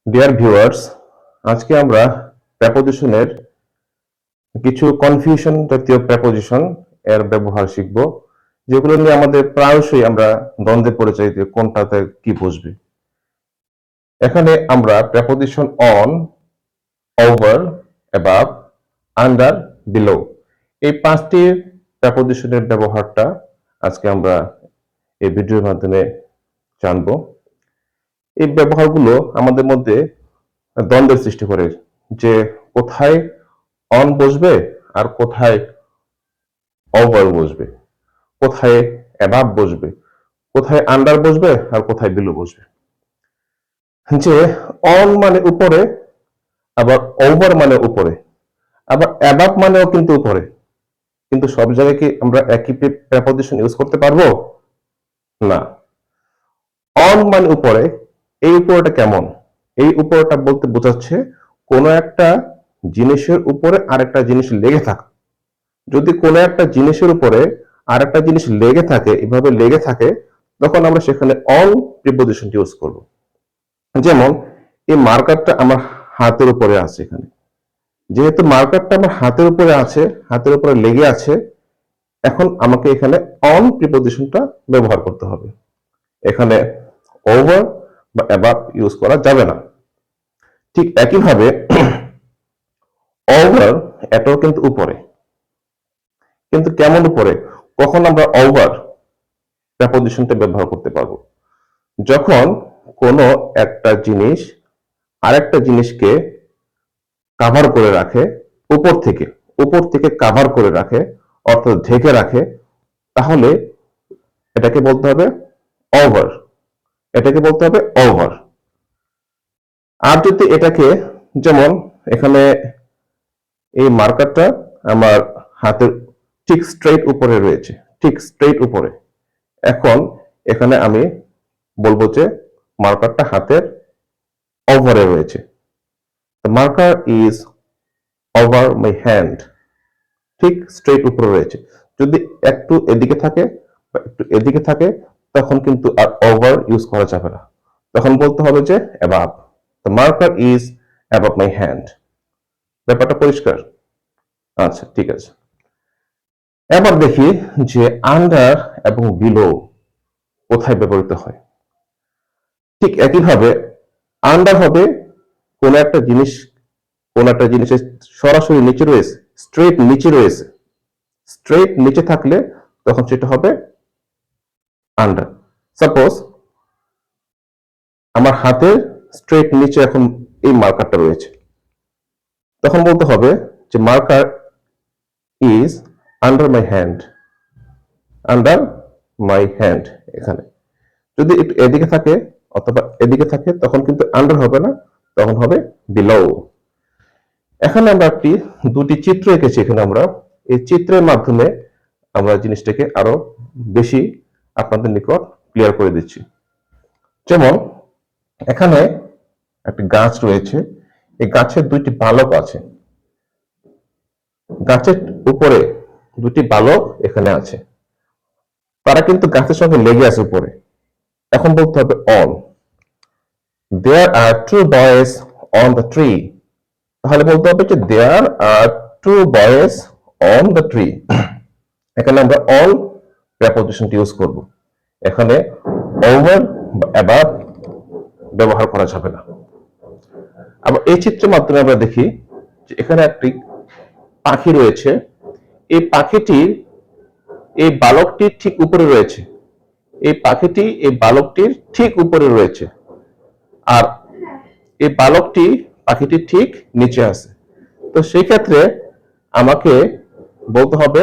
Dear viewers, আজকে আমরা প্রেপোজিশনের কিছু কনফিউশন জাতীয় প্রেপোজিশন এর ব্যবহার শিখব, যেগুলো নিয়ে আমাদের প্রায়শই আমরা দ্বন্দ্বে পড়ে যাই যে কোনটাতে কি বসবে। এখানে আমরা preposition on, over, above, under, below এই পাঁচটি প্রেপোজিশনের ব্যবহারটা আজকে আমরা এই ভিডিওর মাধ্যমে জানবো। এই ব্যবহারগুলো আমাদের মধ্যে দ্বন্দ্বের সৃষ্টি করে যে কোথায় অন বসবে আর কোথায় ওভার বসবে, কোথায় অ্যাবাভ বসবে, কোথায় আন্ডার বসবে আর কোথায় বিলো বসবে। যে অন মানে উপরে, আবার ওভার মানে উপরে, আবার অ্যাবাভ মানেও কিন্তু উপরে, কিন্তু সব জায়গায় কি আমরা একই প্রেপোজিশন ইউজ করতে পারবো? না। অন মানে উপরে, এই উপরটা কেমন? এই উপরটা বলতে বোঝাচ্ছে কোনো একটা জিনিসের উপরে আরেকটা জিনিস লেগে থাকা। যদি কোনো একটা জিনিসের উপরে আরেকটা জিনিস লেগে থাকে, এভাবে লেগে থাকে, তখন আমরা সেখানে অন প্রিপোজিশনটি ইউজ করব। যেমন এই মার্কারটা আমার হাতের উপরে আছে, এখানে যেহেতু মার্কারটা আমার হাতের উপরে আছে, হাতের উপরে লেগে আছে, এখন আমাকে এখানে অন প্রিপোজিশনটা ব্যবহার করতে হবে। এখানে ওভার বা অ্যাবাভ ইউজ করা যাবে না। ঠিক একইভাবে ওভার, এটাও কিন্তু উপরে, কিন্তু কেমন উপরে? কখন আমরা ওভার প্রেপোজিশনটা ব্যবহার করতে পারবো? যখন কোনো একটা জিনিস আরেকটা জিনিসকে কাভার করে রাখে, উপর থেকে কাভার করে রাখে, অর্থাৎ ঢেকে রাখে, তাহলে এটাকে বলতে হবে ওভার, এটাকে বলতে হবে ওভার। আর যদি এটাকে, যেমন এখানে এই মার্কারটা আমার হাতের ঠিক স্ট্রেইট উপরে রয়েছে, ঠিক স্ট্রেইট উপরে, এখন এখানে আমি বলবো যে মার্কারটা হাতের ওভারে রয়েছে। The marker is over my hand, ঠিক স্ট্রেইট উপরে রয়েছে। যদি একটু এদিকে থাকে বা একটু এদিকে থাকে, তখন কিন্তু আর ওভার ইউজ করা যাবে না, তখন বলতে হবে যে above. The marker is above my hand। ব্যাপারটা পরিষ্কার? আচ্ছা, ঠিক আছে। এবার দেখি যে আন্ডার এবং বিলো কোথায় ব্যবহৃত হয়। ঠিক একইভাবে আন্ডার হবে কোন একটা জিনিস, কোন একটা জিনিসের সরাসরি নিচে রয়েছে, স্ট্রেট নিচে রয়েছে, স্ট্রেট নিচে থাকলে তখন সেটা হবে আন্ডার। সাপোজ আমার হাতের স্ট্রেট নিচে এখন এই মার্কারটা রয়েছে, তখন বলতে হবে যে marker is under my hand, under my hand. এখানে যদি একটু এদিকে থাকে অথবা এদিকে থাকে, তখন কিন্তু আন্ডার হবে না, তখন হবে বিলো। এখানে আমরা দুটি চিত্র এঁকেছি, এখানে আমরা এই চিত্রের মাধ্যমে আমরা জিনিসটাকে আরো বেশি আপনাদের নিকট ক্লিয়ার করে দিচ্ছি। যেমন এখানে একটি গাছ রয়েছে, এই গাছের দুইটি পালক আছে, গাছের উপরে দুটি বালক এখানে আছে, তারা কিন্তু গাছের সঙ্গে লেগে আছে উপরে। এখন বলতে হবে on. There are two boys on the tree। তাহলে বলতে হবে যে there are two boys on the tree। এখানে আমরা অন প্রেপোজিশনটি ইউজ করব। এখানে ওভার বা অ্যাবাভ ব্যবহার করা যাবে না। আবার এই চিত্রের মাধ্যমে আমরা দেখি যে এখানে একটি পাখি রয়েছে, এই পাখিটি এই বালকটির ঠিক উপরে রয়েছে, এই পাখিটি এই বালকটির ঠিক উপরে রয়েছে, আর এই বালকটি পাখিটির ঠিক নিচে আছে। তো সেই ক্ষেত্রে আমাকে বলতে হবে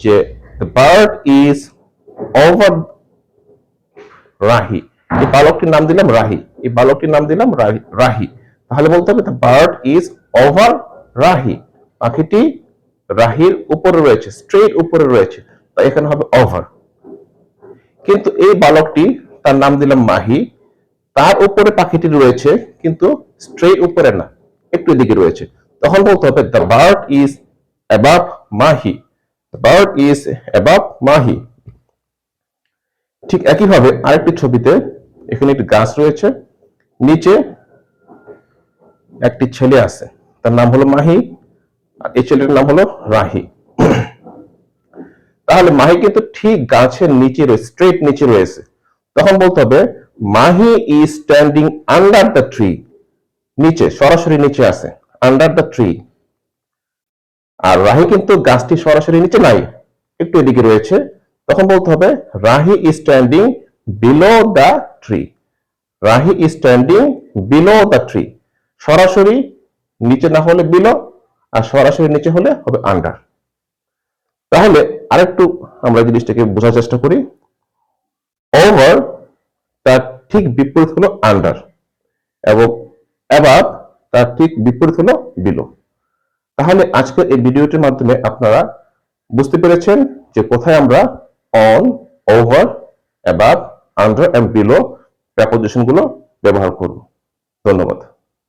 যে the bird is over Rahi. এই বালকটির নাম দিলাম রাহি, এই বালকটির নাম দিলাম রাহি। তাহলে বলতে হবে the bird is over Rahi, পাখিটি রাহির উপরে রয়েছে, স্ট্রেট উপরে রয়েছে, তাই এখানে হবে ওভার। কিন্তু এই বালকটি, তার নাম দিলাম মাহি, তার উপরে পাখিটি রয়েছে কিন্তু স্ট্রেট উপরে না, একটু এদিকে রয়েছে, তখন বলতে হবে the bird is above Mahi, the bird is above Mahi. ঠিক একইভাবে আরেকটি ছবিতে এখানে একটি গাছ রয়েছে, নিচে একটি ছেলে আছে, তার নাম হলো মাহি, আর এই ছেলেটার নাম হলো রাহি। তাহলে মাহি কিন্তু ঠিক গাছের নিচে রয়েছে, স্ট্রেট নিচে রয়েছে। তখন বলতে হবে Mahi is standing under the tree, নিচে, সরাসরি নিচে আছে, আন্ডার দ্য ট্রি। আর রাহি কিন্তু গাছটি সরাসরি নিচে নাই, একটু এদিকে রয়েছে। তখন বলতে হবে Rahi is standing below the tree, Rahi is standing below the tree. সরাসরি নিচে না হলে বিলো, আর সরাসরি নিচে হলে হবে আন্ডার। তাহলে আরেকটু আমরা জিনিসটাকে বোঝার চেষ্টা করি। ওভার তার ঠিক বিপরীত হলো আন্ডার, এবং অ্যাবাভ তার ঠিক বিপরীত হলো বিলো। তাহলে আজকের এই ভিডিওটির মাধ্যমে আপনারা বুঝতে পেরেছেন যে কোথায় আমরা অন, ওভার, অ্যাবাভ, আন্ডার এবং বিলো প্রেপোজিশন গুলো ব্যবহার করব। ধন্যবাদ।